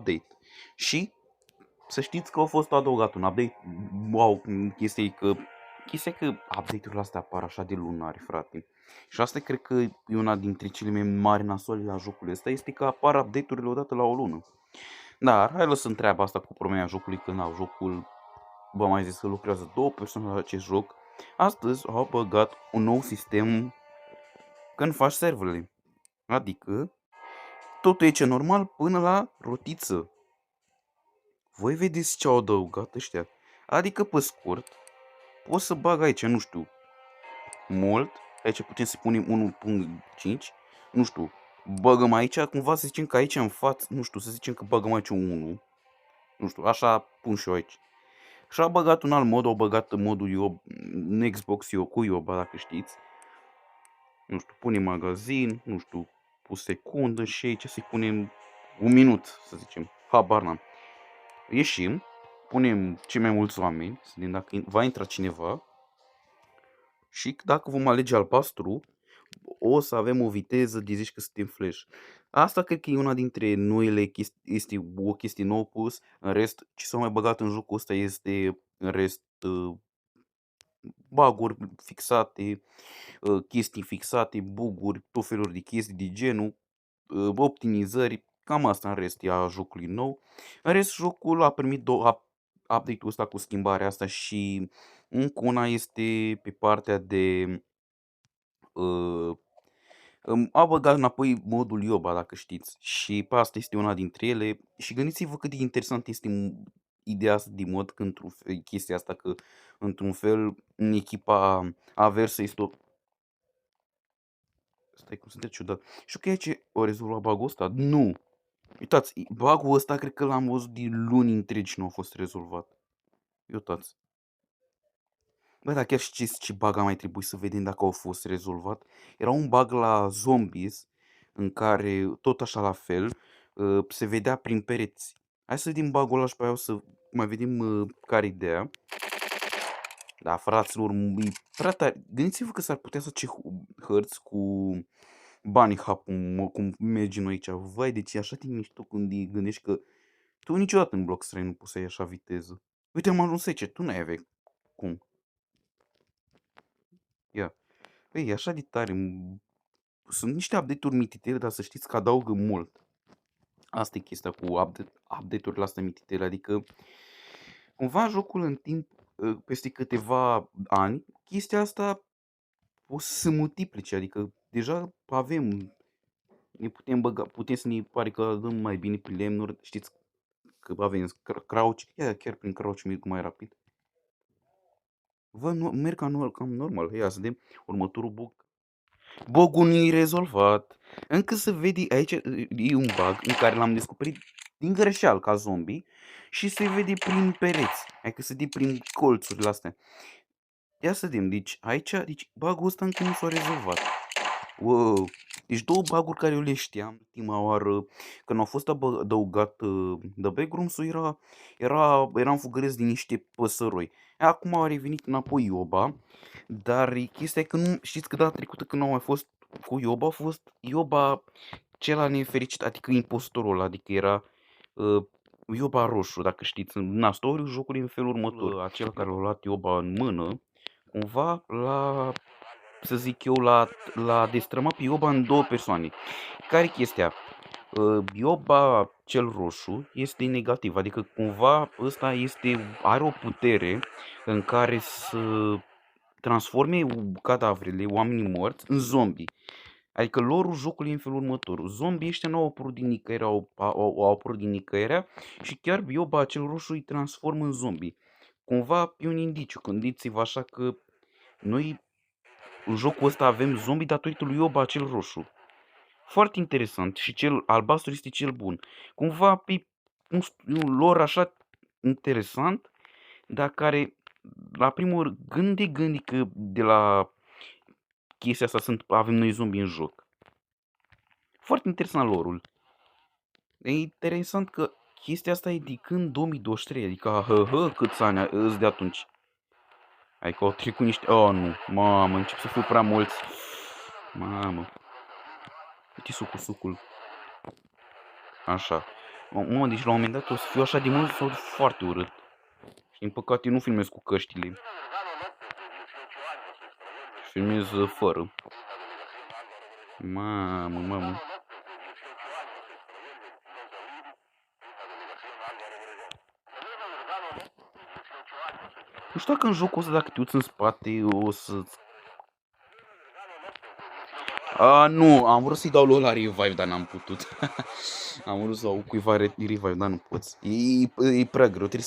update. Și să știți că a fost adăugat un update. Wow, chestia că update-urile astea apar așa de lunari, frate. Și asta cred că e una dintre cele mai mari nasoli la jocul ăsta, este că apar update-urile odată la o lună. Dar hai lăsăm treaba asta cu problema jocului, că na, jocul, v-am mai zis că lucrează două persoane la acest joc. Astăzi au băgat un nou sistem când faci serverele. Adică totul e ce normal până la rotiță. Voi vedeți ce au adăugat ăștia. Adică pe scurt, poți să bag aici, nu știu, mult. Aici putem să punem 1.5. Nu știu, băgăm aici, cumva să zicem că aici în față, nu știu, să zicem că băgăm aici un 1. Nu știu, așa pun și eu aici. Și a băgat un alt mod, au băgat modul în Xbox cu Ioba, dacă știți. Nu știu, punem magazin, nu știu, o secundă și aici să-i punem un minut, să zicem. Habar n-am. Ieșim, punem cei mai mulți oameni, să vedem dacă va intra cineva. Și dacă vom alege albastru, o să avem o viteză de zici că suntem flash. Asta cred că e una dintre noile chestii, este o chestie nouă pus. În rest, ce s-a mai băgat în jocul ăsta este, în rest, bug-uri fixate, chestii fixate, bug-uri, tot felul de chestii de genul, optimizări, cam asta în rest e a jocului nou. În rest, jocul a primit update-ul ăsta cu schimbarea asta și încă una este pe partea de a băgat înapoi modul Ioba, dacă știți, și pe asta este una dintre ele. Și gândiți-vă cât de interesant este ideea asta de mod, că chestia asta, că într-un fel în echipa aversă este o... Stai, cum sunteți ciudat. Și că aici o rezolvat bug-ul ăsta? Nu! Uitați, bug-ul ăsta cred că l-am văzut de luni întregi și nu a fost rezolvat. Uitați. Bă, dar chiar știți ce bug a mai trebuit să vedem dacă au fost rezolvat? Era un bug la Zombies, în care, tot așa la fel, se vedea prin pereți. Hai să vedem bug-ul ăla și pe aia o să mai vedem care ideea. Da, fraților, e prea tare. Gândiți-vă că s-ar putea să ce hărți cu bunny hop, cum mergem aici. Vai, deci e așa de mișto când gândești că tu niciodată în Block Strike nu poți să ai așa viteză. Uite, am ajuns aici, tu n-ai avea cum. Ia. Păi, e așa de tare. Sunt niște update-uri mititele, dar să știți că adaugă mult. Asta e chestia cu update-urile astea mititele. Adică, cumva, jocul în timp, peste câteva ani, chestia asta o să se multiplice. Adică, deja avem, ne putem băga, putem să ne pare că dăm mai bine pe lemnuri. Știți că avem crouch. Ia, chiar prin crouch merg mai rapid. Vă, merg cam normal. Ia să vedem următorul bug. Bugul nu e rezolvat. Încă se vede aici, e un bug în care l-am descoperit din greșeală ca zombie și se vede prin pereți. Adică se vede prin colțurile astea. Ia să vedem, deci aici, bug-ul ăsta încă nu s-a rezolvat. Wow. Deci două bug-uri care eu le știam ultima oară, când au fost adăugat The Backrooms-ul, eram fugăresc din niște păsăroi. Acum a revenit înapoi Ioba, dar chestia e că nu, știți că data trecută când au mai fost cu Ioba, a fost Ioba cel nefericit, adică impostorul ăla, adică era Ioba roșu, dacă știți. În storiul jocului în felul următor. Acela care l-a luat Ioba în mână, cumva să zic eu, l-a destrămat pe Ioba în două persoane. Care chestia? Ioba cel roșu este negativ, adică cumva ăsta are o putere în care să transforme cadavrele, oamenii morți, în zombie. Adică lorul jocului e în felul următor. Zombii ăștia nu au apărut din nicăieri, au apărut din nicăierea și chiar Ioba cel roșu îi transformă în zombie. Cumva e un indiciu, gândiți-vă așa că noi în jocul ăsta avem zombie datorită lui Ioba cel roșu. Foarte interesant și cel albastru este cel bun. Cumva e un lor așa interesant, dar care la primul gândi că de la chestia asta avem noi zombie în joc. Foarte interesant lorul. E interesant că chestia asta e de când 2023, adică câți ani îți de atunci. Adică au trecut niște... Oh, nu, mamă, încep să fiu prea mulți. Mamă. Uite sucul. Așa. Mamă, deci la un moment dat o să fiu așa de mult sau foarte urât. Și din păcate nu filmez cu căștile. Filmez fără. Mamă, mamă. Nu știu dacă în jocul ăsta, dacă te uiți în spate, o să... Nu, am vrut să-i dau lui ăla revive, dar n-am putut. Am vrut să dau cuiva revive, dar nu poți. E prea greu, trebuie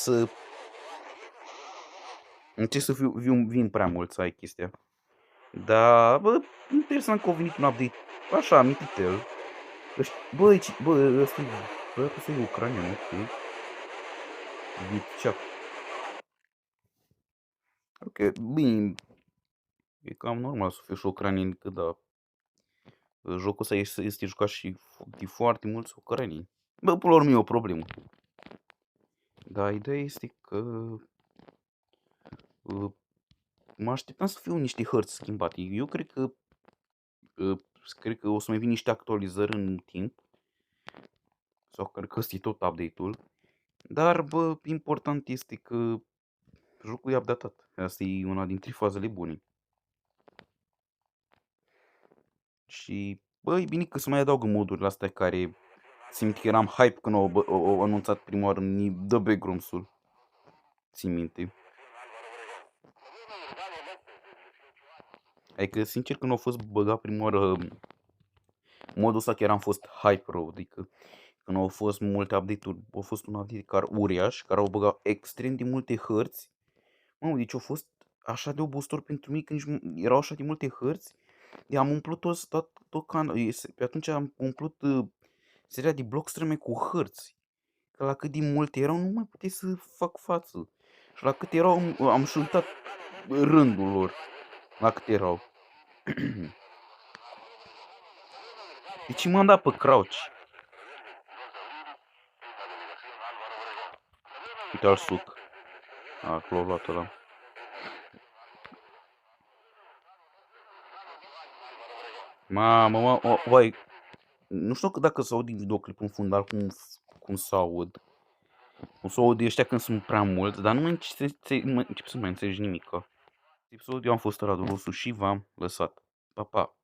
să vin prea mult să ai chestia. Dar, bă, interesant că a venit un update așa, mititel. Bă, ăsta e ucrainean, ok. Vitchak. Ok, bine, e cam normal să fie și ucranieni, că da. Jocul ăsta este jucat și de foarte mulți ucranieni. Bă, până la urmă e o problemă. Dar ideea este că mă așteptam să fiu niște hărți schimbate. Eu cred că o să mai vin niște actualizări în timp. Sau cred că ăsta e tot update-ul. Dar, bă, important este că jocul e updatat. Asta e una dintre fazele bune. Și, bă, e bine că se mai adaugă modurile astea care simt că eram hype când au anunțat prima oară The Backrooms-ul. Țin minte. Adică, sincer, când au fost băgat prima oară modul ăsta, chiar am fost hype rău. Adică, când au fost multe update-uri, a fost un update care uriaș, care au băgat extrem de multe hărți. Mamă, deci au fost așa de obositor pentru mine, când erau așa de multe hărți. Am umplut pe atunci am umplut seria de bloc străme cu hărți. Că la cât de multe erau, nu mai puteai să fac față. Și la cât erau, am șuntat rândul lor. La cât erau. Deci m-am dat pe crouch. Uite al suc. Acolo l-a luat ăla. Mamă, vai. Nu știu dacă se aud din videoclip în fundal cum se aud. Cum se aud ăștia când sunt prea mulți, dar nu mai încep să mai înțelegi nimic. Episodul eu am fost Radu Rusu și v-am lăsat. Pa, pa!